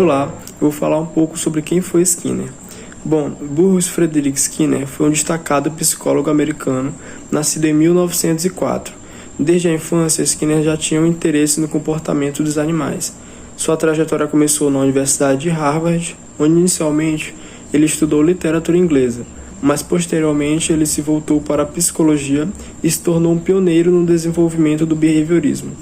Olá, eu vou falar um pouco sobre quem foi Skinner. Bom, Bruce Frederick Skinner foi um destacado psicólogo americano, nascido em 1904. Desde a infância, Skinner já tinha um interesse no comportamento dos animais. Sua trajetória começou na Universidade de Harvard, onde inicialmente ele estudou literatura inglesa, mas posteriormente ele se voltou para a psicologia e se tornou um pioneiro no desenvolvimento do behaviorismo.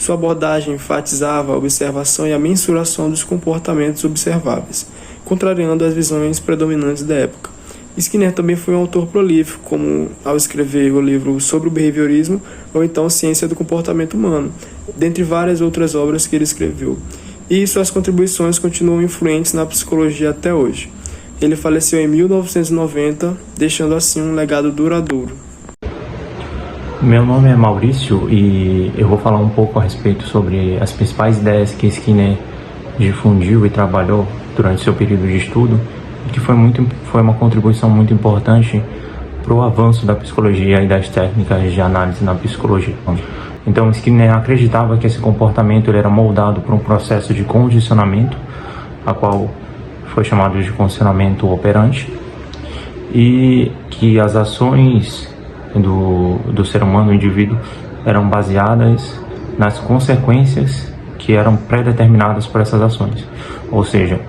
Sua abordagem enfatizava a observação e a mensuração dos comportamentos observáveis, contrariando as visões predominantes da época. Skinner também foi um autor prolífico, como ao escrever o livro sobre o behaviorismo ou então Ciência do Comportamento Humano, dentre várias outras obras que ele escreveu. E suas contribuições continuam influentes na psicologia até hoje. Ele faleceu em 1990, deixando assim um legado duradouro. Meu nome é Maurício e eu vou falar um pouco a respeito sobre as principais ideias que Skinner difundiu e trabalhou durante seu período de estudo, que foi uma contribuição muito importante para o avanço da psicologia e das técnicas de análise na psicologia. Então, Skinner acreditava que esse comportamento ele era moldado por um processo de condicionamento, a qual foi chamado de condicionamento operante, e que as ações do ser humano, do indivíduo, eram baseadas nas consequências que eram pré-determinadas por essas ações. Ou seja,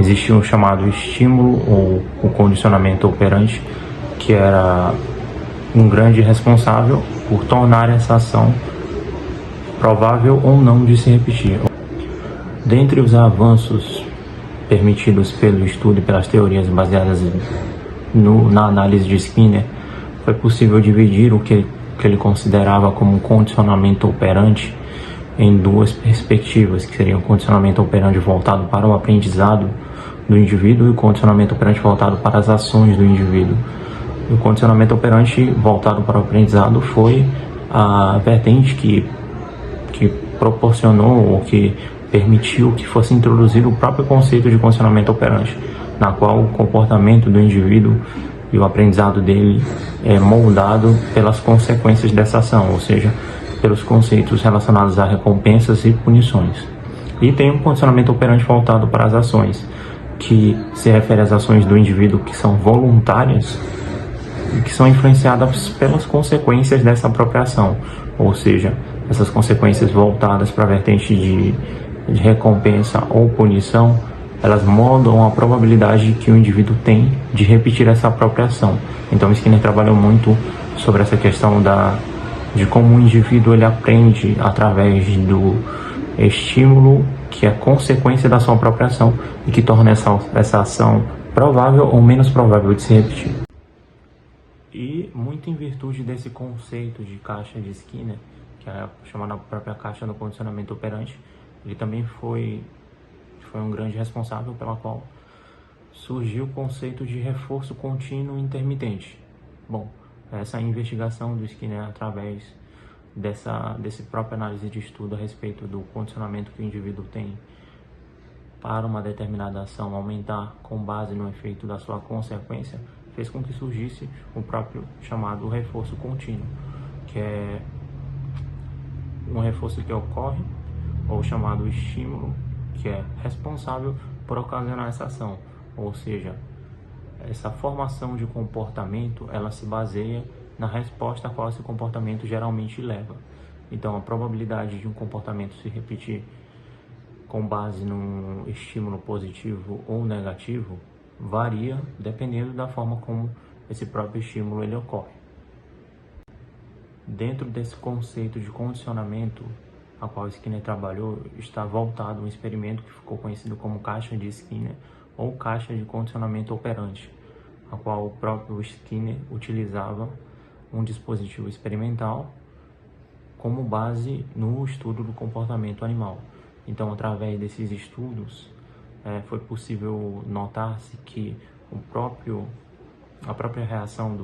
existia um chamado estímulo ou o condicionamento operante, que era um grande responsável por tornar essa ação provável ou não de se repetir. Dentre os avanços permitidos pelo estudo e pelas teorias baseadas na análise de Skinner, foi possível dividir o que ele considerava como um condicionamento operante em duas perspectivas, que seriam o condicionamento operante voltado para o aprendizado do indivíduo e o condicionamento operante voltado para as ações do indivíduo. O condicionamento operante voltado para o aprendizado foi a vertente que proporcionou ou que permitiu que fosse introduzido o próprio conceito de condicionamento operante, na qual o comportamento do indivíduo e o aprendizado dele é moldado pelas consequências dessa ação, ou seja, pelos conceitos relacionados a recompensas e punições. E tem um condicionamento operante voltado para as ações, que se refere às ações do indivíduo que são voluntárias e que são influenciadas pelas consequências dessa própria ação, ou seja, essas consequências voltadas para a vertente de recompensa ou punição, elas moldam a probabilidade que o indivíduo tem de repetir essa própria ação. Então Skinner trabalhou muito sobre essa questão de como o indivíduo ele aprende através do estímulo que é consequência da sua própria ação e que torna essa ação provável ou menos provável de se repetir. E muito em virtude desse conceito de caixa de Skinner, que é chamada própria caixa do condicionamento operante, ele também foi um grande responsável pela qual surgiu o conceito de reforço contínuo intermitente. Bom, essa investigação do Skinner através desse própria análise de estudo a respeito do condicionamento que o indivíduo tem para uma determinada ação aumentar com base no efeito da sua consequência, fez com que surgisse o próprio chamado reforço contínuo, que é um reforço que ocorre, ou chamado estímulo, que é responsável por ocasionar essa ação. Ou seja, essa formação de comportamento, ela se baseia na resposta a qual esse comportamento geralmente leva. Então, a probabilidade de um comportamento se repetir com base num estímulo positivo ou negativo varia dependendo da forma como esse próprio estímulo ele ocorre. Dentro desse conceito de condicionamento a qual Skinner trabalhou, está voltado um experimento que ficou conhecido como caixa de Skinner ou caixa de condicionamento operante, a qual o próprio Skinner utilizava um dispositivo experimental como base no estudo do comportamento animal. Então, através desses estudos, foi possível notar-se que a própria reação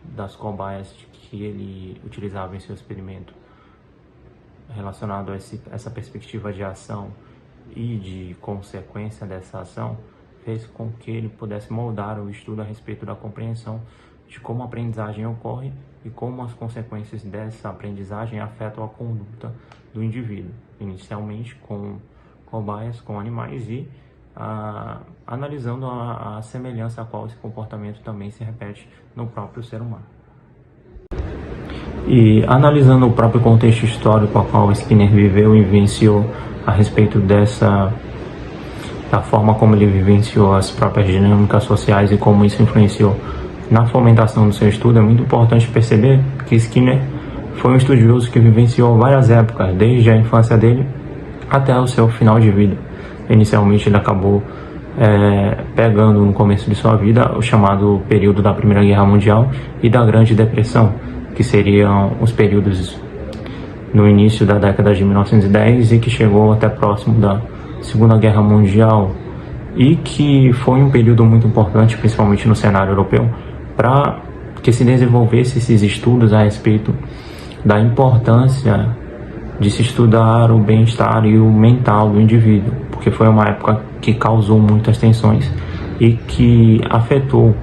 das cobaias que ele utilizava em seu experimento relacionado a essa perspectiva de ação e de consequência dessa ação, fez com que ele pudesse moldar o estudo a respeito da compreensão de como a aprendizagem ocorre e como as consequências dessa aprendizagem afetam a conduta do indivíduo, inicialmente com cobaias com animais e analisando a semelhança a qual esse comportamento também se repete no próprio ser humano. E analisando o próprio contexto histórico a qual Skinner viveu e vivenciou a respeito da forma como ele vivenciou as próprias dinâmicas sociais e como isso influenciou na fomentação do seu estudo, é muito importante perceber que Skinner foi um estudioso que vivenciou várias épocas, desde a infância dele até o seu final de vida. Inicialmente ele acabou pegando no começo de sua vida o chamado período da Primeira Guerra Mundial e da Grande Depressão, que seriam os períodos no início da década de 1910 e que chegou até próximo da Segunda Guerra Mundial, e que foi um período muito importante, principalmente no cenário europeu, para que se desenvolvesse esses estudos a respeito da importância de se estudar o bem-estar e o mental do indivíduo, porque foi uma época que causou muitas tensões e que afetou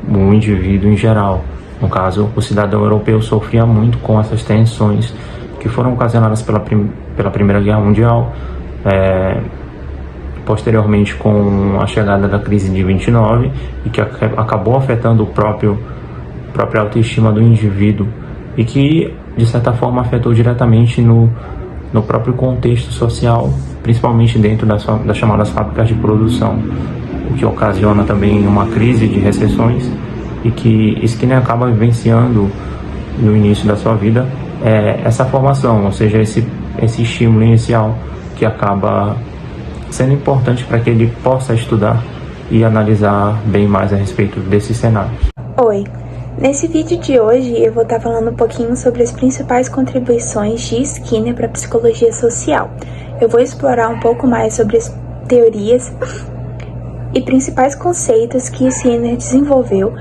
o indivíduo em geral. No caso, o cidadão europeu sofria muito com essas tensões que foram ocasionadas pela Primeira Guerra Mundial, posteriormente com a chegada da crise de 29, e que acabou afetando a própria autoestima do indivíduo e que, de certa forma, afetou diretamente no próprio contexto social, principalmente dentro das chamadas fábricas de produção, o que ocasiona também uma crise de recessões, e que Skinner acaba vivenciando no início da sua vida essa formação, ou seja, esse estímulo inicial que acaba sendo importante para que ele possa estudar e analisar bem mais a respeito desses cenários. Oi, nesse vídeo de hoje eu vou estar falando um pouquinho sobre as principais contribuições de Skinner para a psicologia social. Eu vou explorar um pouco mais sobre as teorias e principais conceitos que Skinner desenvolveu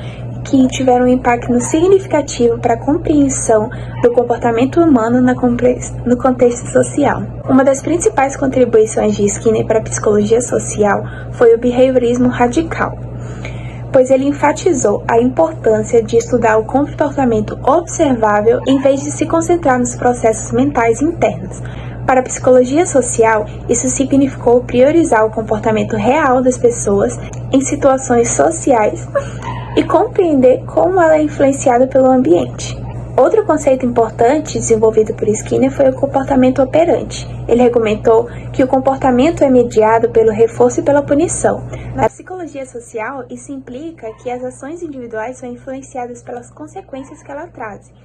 que tiveram um impacto significativo para a compreensão do comportamento humano no contexto social. Uma das principais contribuições de Skinner para a psicologia social foi o behaviorismo radical, pois ele enfatizou a importância de estudar o comportamento observável em vez de se concentrar nos processos mentais internos. Para a psicologia social, isso significou priorizar o comportamento real das pessoas em situações sociais e compreender como ela é influenciada pelo ambiente. Outro conceito importante desenvolvido por Skinner foi o comportamento operante. Ele argumentou que o comportamento é mediado pelo reforço e pela punição. Na psicologia social, isso implica que as ações individuais são influenciadas pelas consequências que elas trazem.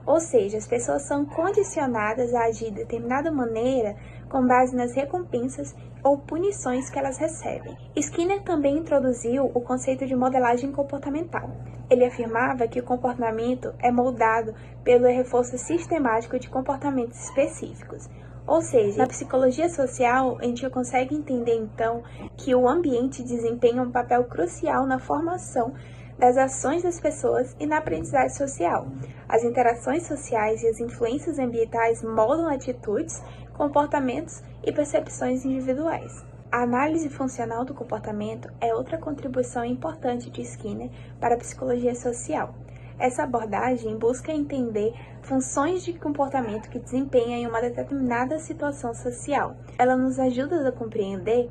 Ou seja, as pessoas são condicionadas a agir de determinada maneira com base nas recompensas ou punições que elas recebem. Skinner também introduziu o conceito de modelagem comportamental. Ele afirmava que o comportamento é moldado pelo reforço sistemático de comportamentos específicos. Ou seja, na psicologia social, a gente consegue entender então que o ambiente desempenha um papel crucial na formação das ações das pessoas e na aprendizagem social. As interações sociais e as influências ambientais moldam atitudes, comportamentos e percepções individuais. A análise funcional do comportamento é outra contribuição importante de Skinner para a psicologia social. Essa abordagem busca entender funções de comportamento que desempenham em uma determinada situação social. Ela nos ajuda a compreender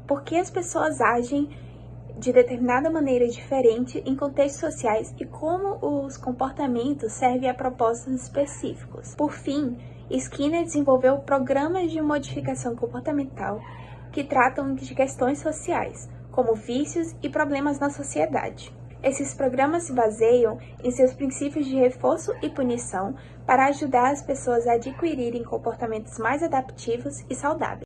por que as pessoas agem de determinada maneira diferente em contextos sociais e como os comportamentos servem a propósitos específicos. Por fim, Skinner desenvolveu programas de modificação comportamental que tratam de questões sociais, como vícios e problemas na sociedade. Esses programas se baseiam em seus princípios de reforço e punição para ajudar as pessoas a adquirirem comportamentos mais adaptivos e saudáveis.